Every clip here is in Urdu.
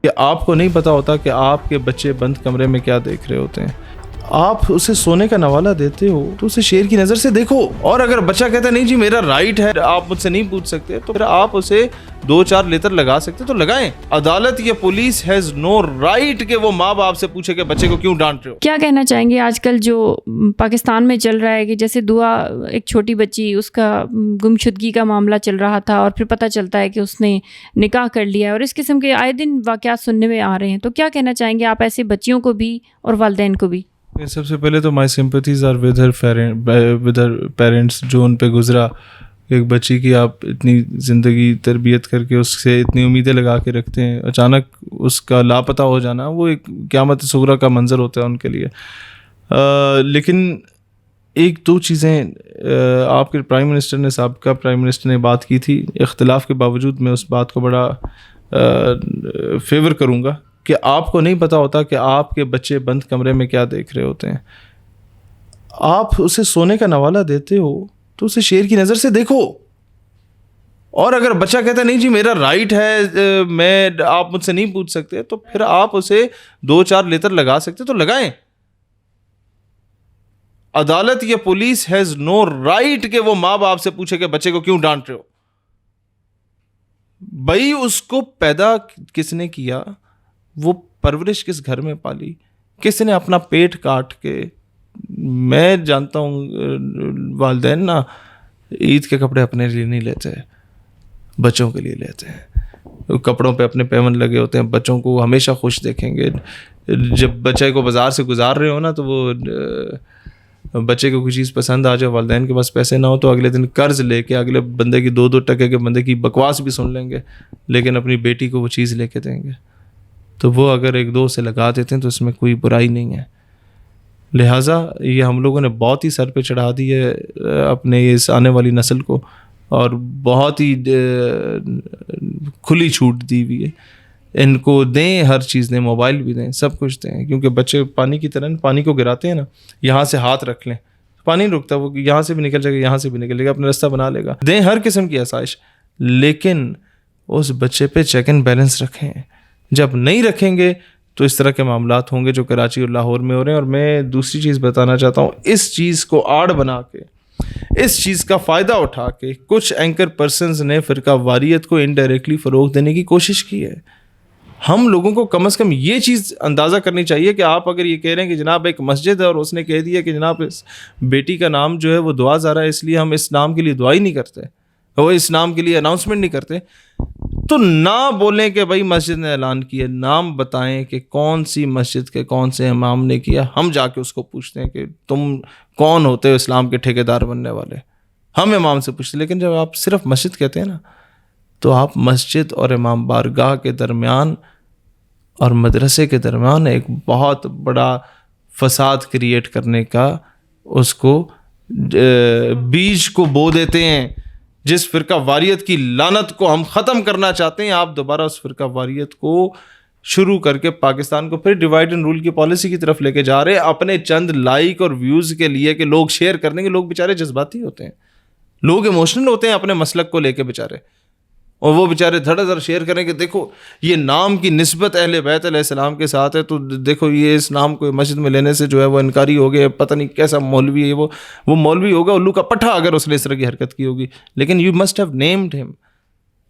کہ آپ کو نہیں پتا ہوتا کہ آپ کے بچے بند کمرے میں کیا دیکھ رہے ہوتے ہیں. آپ اسے سونے کا نوالہ دیتے ہو تو اسے شیر کی نظر سے دیکھو. اور اگر بچہ کہتا ہے نہیں جی میرا رائٹ ہے, آپ مجھ سے نہیں پوچھ سکتے, تو پھر آپ اسے 2-4 لیتر لگا سکتے تو لگائیں. عدالت یا پولیس ہیز نو رائٹ کہ وہ ماں باپ سے پوچھے کہ بچے کو کیوں ڈانٹ رہے ہو. کیا کہنا چاہیں گے آج کل جو پاکستان میں چل رہا ہے کہ جیسے دعا ایک چھوٹی بچی, اس کا گمشدگی کا معاملہ چل رہا تھا اور پھر پتہ چلتا ہے کہ اس نے نکاح کر لیا, اور اس قسم کے آئے دن واقعات سننے میں آ رہے ہیں, تو کیا کہنا چاہیں گے آپ ایسے بچیوں کو بھی اور والدین کو بھی؟ سب سے پہلے تو my sympathies are with her parents جو ان پہ گزرا. ایک بچی کی آپ اتنی زندگی تربیت کر کے اس سے اتنی امیدیں لگا کے رکھتے ہیں, اچانک اس کا لاپتہ ہو جانا وہ ایک قیامت صغریٰ کا منظر ہوتا ہے ان کے لیے. لیکن ایک دو چیزیں آپ کے پرائم منسٹر نے, سابقہ پرائم منسٹر نے بات کی تھی, اختلاف کے باوجود میں اس بات کو بڑا فیور کروں گا کہ آپ کو نہیں پتا ہوتا کہ آپ کے بچے بند کمرے میں کیا دیکھ رہے ہوتے ہیں. آپ اسے سونے کا نوالہ دیتے ہو تو اسے شیر کی نظر سے دیکھو. اور اگر بچہ کہتا ہے نہیں جی میرا رائٹ ہے, آپ مجھ سے نہیں پوچھ سکتے, تو پھر آپ اسے 2-4 لیتر لگا سکتے تو لگائیں. عدالت یا پولیس ہیز نو رائٹ کہ وہ ماں باپ سے پوچھے کہ بچے کو کیوں ڈانٹ رہے ہو. بھائی اس کو پیدا کس نے کیا, وہ پرورش کس گھر میں پالی, کس نے اپنا پیٹ کاٹ کے. میں جانتا ہوں والدین نا عید کے کپڑے اپنے لیے نہیں لیتے, بچوں کے لیے لیتے ہیں. کپڑوں پہ اپنے پیون لگے ہوتے ہیں, بچوں کو ہمیشہ خوش دیکھیں گے. جب بچے کو بازار سے گزار رہے ہو نا, تو وہ بچے کو کوئی چیز پسند آ جائے, والدین کے پاس پیسے نہ ہو, تو اگلے دن قرض لے کے اگلے بندے کی 2 ٹکے کے بندے کی بکواس بھی سن لیں گے, لیکن اپنی بیٹی کو وہ چیز لے کے دیں گے. تو وہ اگر 1-2 سے لگا دیتے ہیں تو اس میں کوئی برائی نہیں ہے. لہٰذا یہ ہم لوگوں نے بہت ہی سر پہ چڑھا دی ہے اپنے اس آنے والی نسل کو, اور بہت ہی کھلی چھوٹ دی ہوئی ہے. ان کو دیں, ہر چیز دیں, موبائل بھی دیں, سب کچھ دیں, کیونکہ بچے پانی کی طرح پانی کو گراتے ہیں نا, یہاں سے ہاتھ رکھ لیں پانی نہیں رکتا, وہ یہاں سے بھی نکل جائے گا, یہاں سے بھی نکل جائے گا, اپنا راستہ بنا لے گا. دیں ہر قسم کی آسائش, لیکن اس بچے پہ چیک اینڈ بیلنس رکھیں. جب نہیں رکھیں گے تو اس طرح کے معاملات ہوں گے جو کراچی اور لاہور میں ہو رہے ہیں. اور میں دوسری چیز بتانا چاہتا ہوں, اس چیز کو آڑ بنا کے, اس چیز کا فائدہ اٹھا کے کچھ اینکر پرسنز نے فرقہ واریت کو انڈائریکٹلی فروغ دینے کی کوشش کی ہے. ہم لوگوں کو کم از کم یہ چیز اندازہ کرنی چاہیے کہ آپ اگر یہ کہہ رہے ہیں کہ جناب ایک مسجد ہے اور اس نے کہہ دیا کہ جناب اس بیٹی کا نام جو ہے وہ دعا زارا ہے, اس لیے ہم اس نام کے لیے دعا ہی نہیں کرتے, وہ اس نام کے لیے اناؤنسمنٹ نہیں کرتے, تو نہ بولیں کہ بھائی مسجد نے اعلان کیا, نام بتائیں کہ کون سی مسجد کے کون سے امام نے کیا. ہم جا کے اس کو پوچھتے ہیں کہ تم کون ہوتے ہو اسلام کے ٹھیکیدار بننے والے, ہم امام سے پوچھتے. لیکن جب آپ صرف مسجد کہتے ہیں نا, تو آپ مسجد اور امام بارگاہ کے درمیان اور مدرسے کے درمیان ایک بہت بڑا فساد کریٹ کرنے کا اس کو بیج کو بو دیتے ہیں. جس فرقہ واریت کی لعنت کو ہم ختم کرنا چاہتے ہیں, آپ دوبارہ اس فرقہ واریت کو شروع کر کے پاکستان کو پھر ڈیوائڈ اینڈ رول کی پالیسی کی طرف لے کے جا رہے ہیں, اپنے چند لائک اور ویوز کے لیے کہ لوگ شیئر کر دیں گے. لوگ بیچارے جذباتی ہوتے ہیں, لوگ ایموشنل ہوتے ہیں اپنے مسلک کو لے کے بیچارے, اور وہ بیچارے دھڑ دھڑ شیئر کریں کہ دیکھو یہ نام کی نسبت اہل بیت علیہ السلام کے ساتھ ہے, تو دیکھو یہ اس نام کو مسجد میں لینے سے جو ہے وہ انکاری ہو گیا, پتہ نہیں کیسا مولوی ہے وہ مولوی ہوگا الو کا پٹھا اگر اس نے اس طرح کی حرکت کی ہوگی. لیکن یو مسٹ ہیو نیمڈ ہم.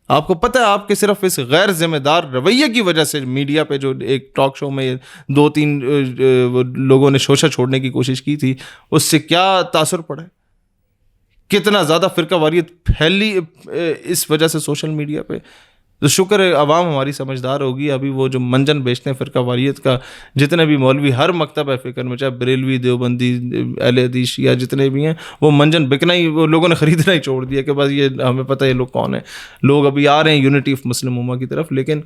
آپ کو پتہ ہے آپ کے صرف اس غیر ذمہ دار رویے کی وجہ سے میڈیا پہ جو ایک ٹاک شو میں 2-3 لوگوں نے شوشہ چھوڑنے کی کوشش کی تھی, اس سے کیا تاثر پڑا ہے, کتنا زیادہ فرقہ واریت پھیلی اس وجہ سے سوشل میڈیا پہ. تو شکر ہے عوام ہماری سمجھدار ہوگی. ابھی وہ جو منجن بیچتے ہیں فرقہ واریت کا, جتنے بھی مولوی ہر مکتب ہے فکر میں, چاہے بریلوی, دیوبندی, اہل حدیث, شیعہ جتنے بھی ہیں, وہ منجن بکنا ہی, وہ لوگوں نے خریدنا ہی چھوڑ دیا کہ بس یہ ہمیں پتہ ہے یہ لوگ کون ہیں. لوگ ابھی آ رہے ہیں یونٹی آف مسلم امہ کی طرف, لیکن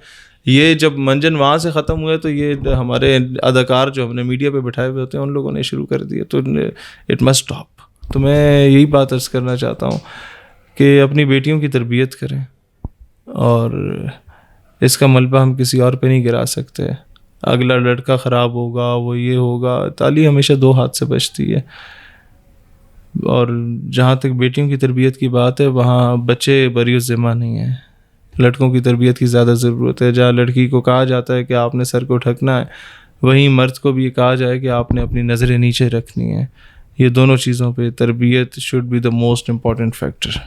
یہ جب منجن وہاں سے ختم ہوئے تو یہ ہمارے اداکار جو ہم نے میڈیا پہ بٹھائے ہوئے ہوتے ہیں ان لوگوں نے شروع کر دیے. تو اٹ مسٹ اسٹاپ. تو میں یہی بات عرض کرنا چاہتا ہوں کہ اپنی بیٹیوں کی تربیت کریں, اور اس کا ملبہ ہم کسی اور پہ نہیں گرا سکتے. اگلا لڑکا خراب ہوگا, وہ یہ ہوگا, تالی ہمیشہ 2 ہاتھ سے بچتی ہے. اور جہاں تک بیٹیوں کی تربیت کی بات ہے, وہاں بچے بری الذمہ نہیں ہیں. لڑکوں کی تربیت کی زیادہ ضرورت ہے. جہاں لڑکی کو کہا جاتا ہے کہ آپ نے سر کو ڈھکنا ہے, وہیں مرد کو بھی یہ کہا جائے کہ آپ نے اپنی نظریں نیچے رکھنی ہیں. یہ دونوں چیزوں پہ تربیت should be the most important factor.